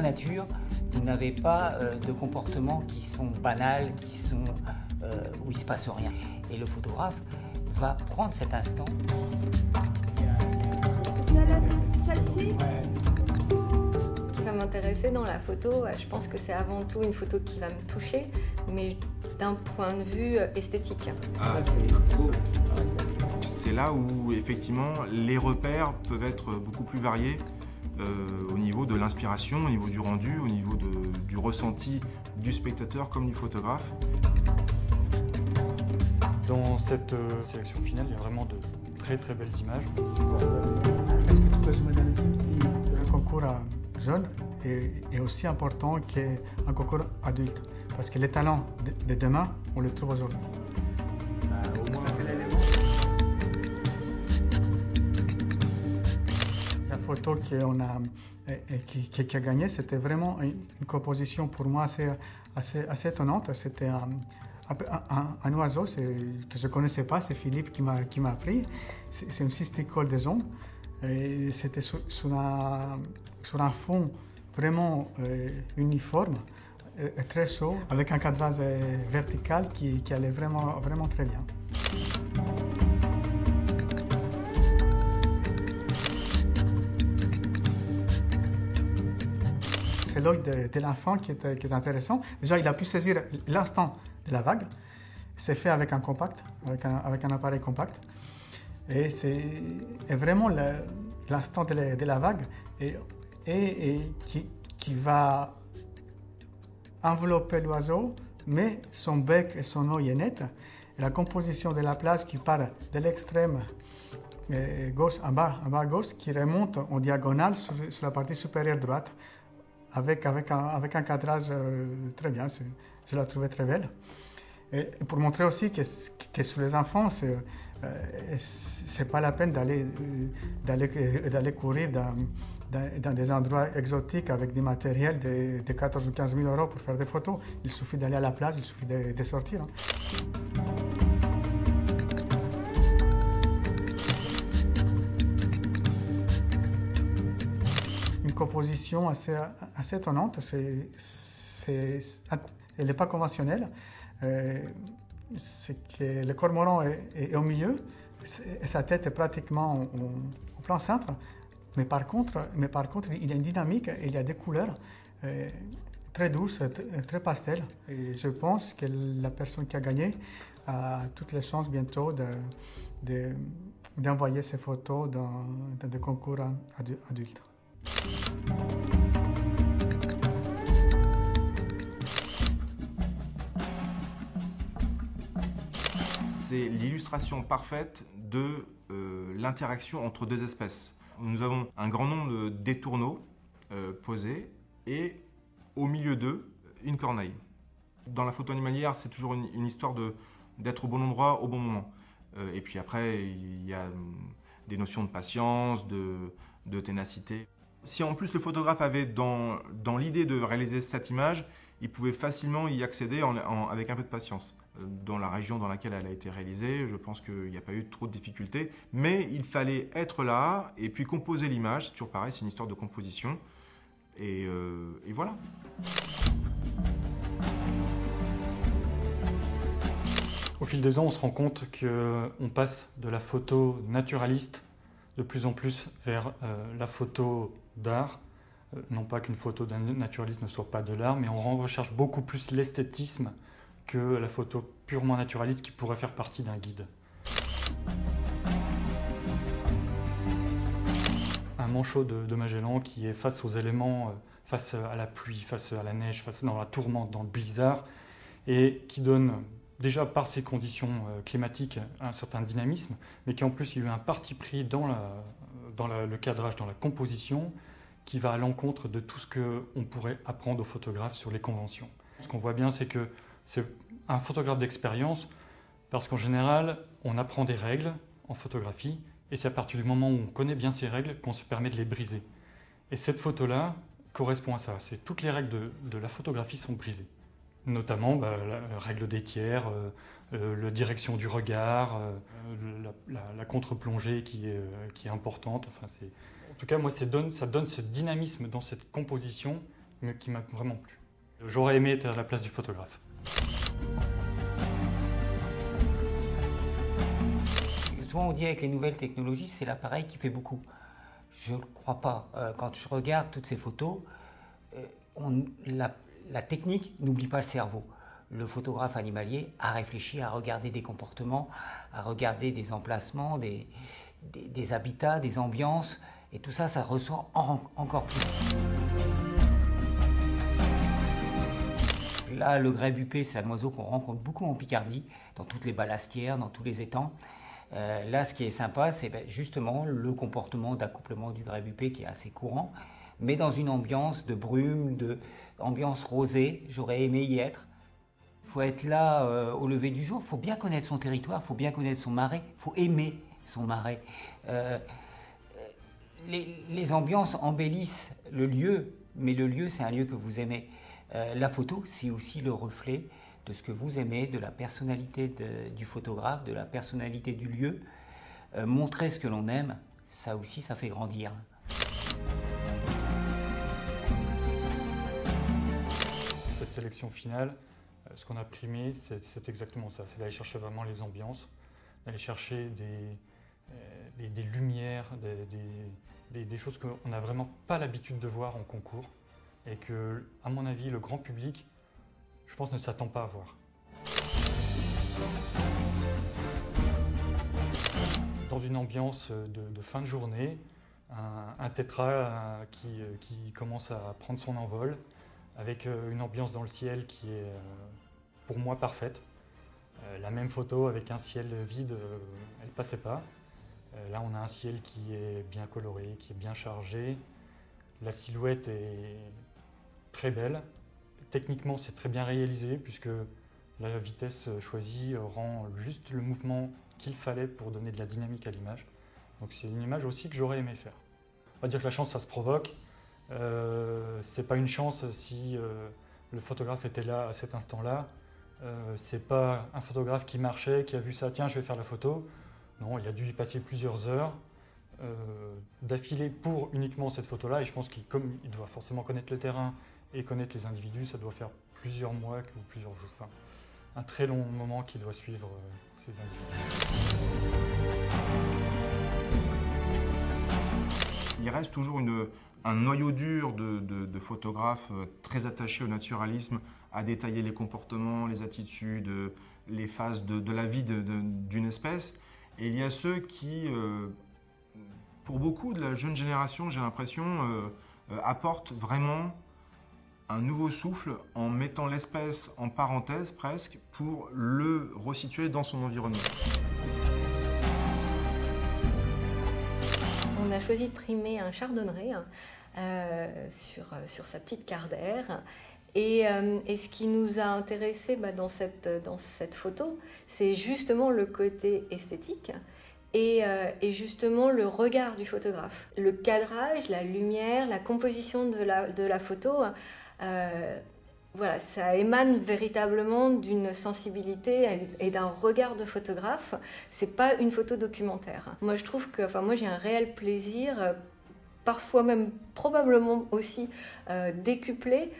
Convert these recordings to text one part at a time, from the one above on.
la nature, vous n'avez pas de comportements qui sont banals, où il ne se passe rien. Et le photographe va prendre cet instant. Celle-ci ? Ce qui va m'intéresser dans la photo, je pense que c'est avant tout une photo qui va me toucher, mais d'un point de vue esthétique. C'est beau. C'est là où effectivement les repères peuvent être beaucoup plus variés au niveau de l'inspiration, au niveau du rendu, au niveau du ressenti du spectateur comme du photographe. Dans cette sélection finale, il y a vraiment de très très belles images. Est-ce que tu peux zoomer dans les images? Le concours jeune est aussi important qu'un concours adulte, parce que les talents de demain, on les trouve aujourd'hui. Au moins, c'est l'élément. La photo qui a gagné, c'était vraiment une composition pour moi assez étonnante. C'était un oiseau que je ne connaissais pas, c'est Philippe qui m'a appris. C'est une cisticole des ondes. Et c'était sur un fond vraiment uniforme, et très chaud, avec un cadrage vertical qui allait vraiment très bien. C'est l'œil de l'enfant qui est intéressant. Déjà, il a pu saisir l'instant de la vague. C'est fait avec un compact, avec un appareil compact. Et c'est vraiment l'instant de la vague qui va envelopper l'oiseau, mais son bec et son œil est net. Et la composition de la place qui part de l'extrême gauche en bas à gauche, qui remonte en diagonale sur la partie supérieure droite, avec un cadrage très bien. Je la trouvais très belle. Et pour montrer aussi que sur les enfants, c'est pas la peine d'aller courir dans des endroits exotiques avec des matériels de 14 ou 15 000 euros pour faire des photos. Il suffit d'aller à la plage, il suffit de sortir. Une composition assez étonnante. Elle n'est pas conventionnelle. C'est que le cormoran est au milieu et sa tête est pratiquement au plein centre, mais par contre il y a une dynamique et il y a des couleurs très douces, très pastel. Et je pense que la personne qui a gagné a toutes les chances bientôt d'envoyer ses photos dans des concours adultes. C'est l'illustration parfaite de l'interaction entre deux espèces. Nous avons un grand nombre d'étourneaux posés et au milieu d'eux, une corneille. Dans la photo animalière, c'est toujours une histoire d'être au bon endroit, au bon moment. Et puis après, il y a des notions de patience, de ténacité. Si en plus le photographe avait dans l'idée de réaliser cette image, il pouvait facilement y accéder avec un peu de patience. Dans la région dans laquelle elle a été réalisée, je pense qu'il n'y a pas eu trop de difficultés, mais il fallait être là et puis composer l'image. C'est toujours pareil, c'est une histoire de composition. Et voilà. Au fil des ans, on se rend compte qu'on passe de la photo naturaliste de plus en plus vers la photo d'art. Non pas qu'une photo d'un naturaliste ne soit pas de l'art, mais on recherche beaucoup plus l'esthétisme que la photo purement naturaliste qui pourrait faire partie d'un guide. Un manchot de Magellan qui est face aux éléments, face à la pluie, face à la neige, face dans la tourmente, dans le blizzard, et qui donne déjà par ses conditions climatiques un certain dynamisme, mais qui en plus il y a eu un parti pris dans le cadrage, dans la composition, qui va à l'encontre de tout ce qu'on pourrait apprendre aux photographes sur les conventions. Ce qu'on voit bien, c'est que c'est un photographe d'expérience, parce qu'en général, on apprend des règles en photographie, et c'est à partir du moment où on connaît bien ces règles qu'on se permet de les briser. Et cette photo-là correspond à ça. Toutes les règles de la photographie sont brisées. Notamment la règle des tiers, la direction du regard, la contre-plongée qui est importante. Enfin, en tout cas, moi, ça donne ce dynamisme dans cette composition mais qui m'a vraiment plu. J'aurais aimé être à la place du photographe. Souvent on dit avec les nouvelles technologies, c'est l'appareil qui fait beaucoup. Je ne crois pas. Quand je regarde toutes ces photos, la technique n'oublie pas le cerveau. Le photographe animalier a réfléchi à regarder des comportements, à regarder des emplacements, des habitats, des ambiances, et tout ça, ça ressort encore plus. Là, le grèbe-huppé, c'est un oiseau qu'on rencontre beaucoup en Picardie, dans toutes les ballastières, dans tous les étangs. Là, ce qui est sympa, c'est justement le comportement d'accouplement du grèbe-huppé qui est assez courant, mais dans une ambiance de brume, ambiance rosée. J'aurais aimé y être. Il faut être là au lever du jour, il faut bien connaître son territoire, il faut bien connaître son marais, il faut aimer son marais. Les ambiances embellissent le lieu, mais le lieu, c'est un lieu que vous aimez. La photo, c'est aussi le reflet de ce que vous aimez, de la personnalité du photographe, de la personnalité du lieu. Montrer ce que l'on aime, ça aussi, ça fait grandir. Cette sélection finale, ce qu'on a primé, c'est exactement ça. C'est d'aller chercher vraiment les ambiances, d'aller chercher des lumières, des choses qu'on n'a vraiment pas l'habitude de voir en concours et que, à mon avis, le grand public, je pense, ne s'attend pas à voir. Dans une ambiance de fin de journée, un tétra qui commence à prendre son envol, avec une ambiance dans le ciel qui est, pour moi, parfaite. La même photo avec un ciel vide, elle ne passait pas. Là, on a un ciel qui est bien coloré, qui est bien chargé. La silhouette est très belle. Techniquement, c'est très bien réalisé puisque la vitesse choisie rend juste le mouvement qu'il fallait pour donner de la dynamique à l'image. Donc c'est une image aussi que j'aurais aimé faire. On va dire que la chance, ça se provoque. C'est pas une chance si le photographe était là à cet instant-là. C'est pas un photographe qui marchait, qui a vu ça, tiens, je vais faire la photo. Non, il a dû y passer plusieurs heures d'affilée pour uniquement cette photo-là. Et je pense qu'il doit forcément connaître le terrain et connaître les individus, ça doit faire plusieurs mois ou plusieurs jours, enfin, un très long moment qui doit suivre ces individus. Il reste toujours un noyau dur de photographes très attachés au naturalisme, à détailler les comportements, les attitudes, les phases de la vie d'une espèce. Et il y a ceux qui, pour beaucoup de la jeune génération, j'ai l'impression, apportent vraiment un nouveau souffle en mettant l'espèce en parenthèse presque pour le resituer dans son environnement. On a choisi de primer un chardonneret sur sa petite quart d'air. Et ce qui nous a intéressé dans cette photo, c'est justement le côté esthétique et justement le regard du photographe. Le cadrage, la lumière, la composition de la photo, voilà, ça émane véritablement d'une sensibilité et d'un regard de photographe. C'est pas une photo documentaire. Moi, je trouve que, moi, j'ai un réel plaisir, parfois même probablement aussi décuplé,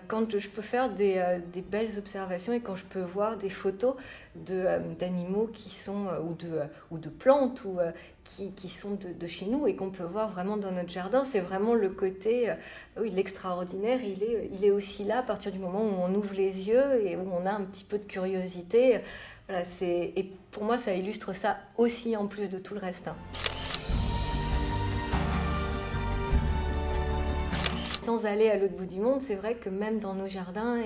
quand je peux faire des belles observations et quand je peux voir des photos d'animaux qui sont ou de plantes qui sont de chez nous et qu'on peut voir vraiment dans notre jardin. C'est vraiment le côté, oui, l'extraordinaire, il est aussi là à partir du moment où on ouvre les yeux et où on a un petit peu de curiosité. Voilà, et pour moi, ça illustre ça aussi en plus de tout le reste. Sans aller à l'autre bout du monde, c'est vrai que même dans nos jardins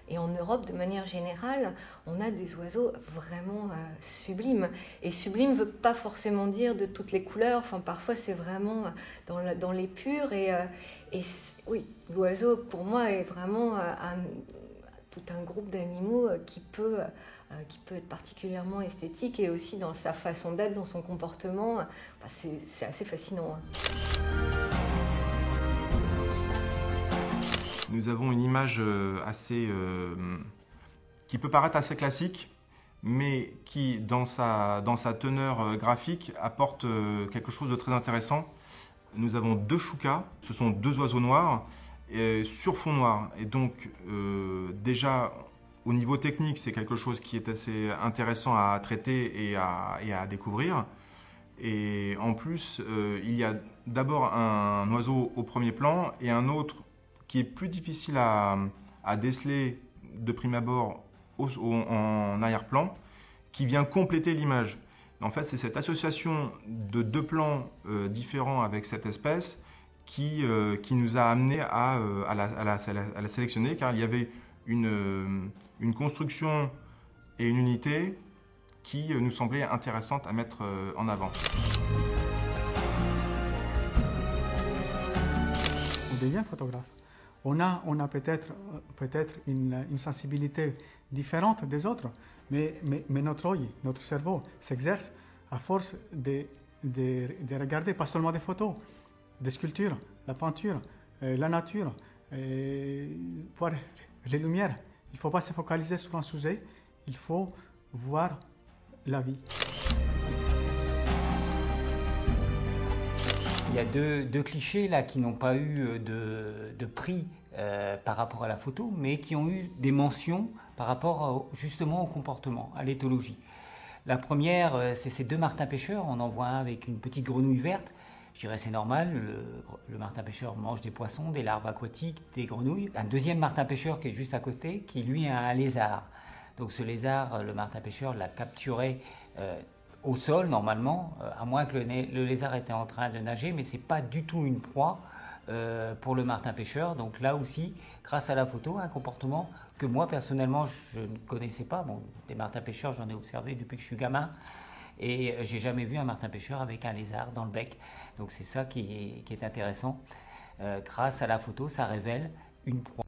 et en Europe de manière générale, on a des oiseaux vraiment sublimes. Et sublime ne veut pas forcément dire de toutes les couleurs, parfois c'est vraiment dans les purs. Oui, l'oiseau pour moi est vraiment tout un groupe d'animaux qui peut être particulièrement esthétique et aussi dans sa façon d'être, dans son comportement. C'est assez fascinant. Nous avons une image qui peut paraître assez classique, mais qui, dans sa teneur graphique, apporte quelque chose de très intéressant. Nous avons deux choucas, ce sont deux oiseaux noirs, sur fond noir. Et donc, déjà, au niveau technique, c'est quelque chose qui est assez intéressant à traiter et à découvrir. Et en plus, il y a d'abord un oiseau au premier plan et un autre qui est plus difficile à déceler de prime abord en arrière-plan, qui vient compléter l'image. En fait, c'est cette association de deux plans différents avec cette espèce qui nous a amené à la sélectionner, car il y avait une construction et une unité qui nous semblait intéressante à mettre en avant. On devient photographe. On a peut-être une sensibilité différente des autres, mais notre œil, notre cerveau s'exerce à force de regarder pas seulement des photos, des sculptures, la peinture, la nature, voir les lumières. Il ne faut pas se focaliser sur un sujet, il faut voir la vie. Il y a deux clichés là qui n'ont pas eu de prix par rapport à la photo, mais qui ont eu des mentions par rapport justement au comportement, à l'éthologie. La première, c'est ces deux martins-pêcheurs. On en voit un avec une petite grenouille verte. Je dirais c'est normal, le martin-pêcheur mange des poissons, des larves aquatiques, des grenouilles. Un deuxième martin-pêcheur qui est juste à côté, qui lui a un lézard. Donc ce lézard, le martin-pêcheur l'a capturé au sol normalement, à moins que le lézard était en train de nager, mais ce n'est pas du tout une proie pour le martin-pêcheur. Donc là aussi, grâce à la photo, un comportement que moi personnellement je ne connaissais pas. Bon, des martins-pêcheurs, j'en ai observé depuis que je suis gamin, et j'ai jamais vu un martin-pêcheur avec un lézard dans le bec. Donc c'est ça qui est intéressant. Grâce à la photo, ça révèle une proie.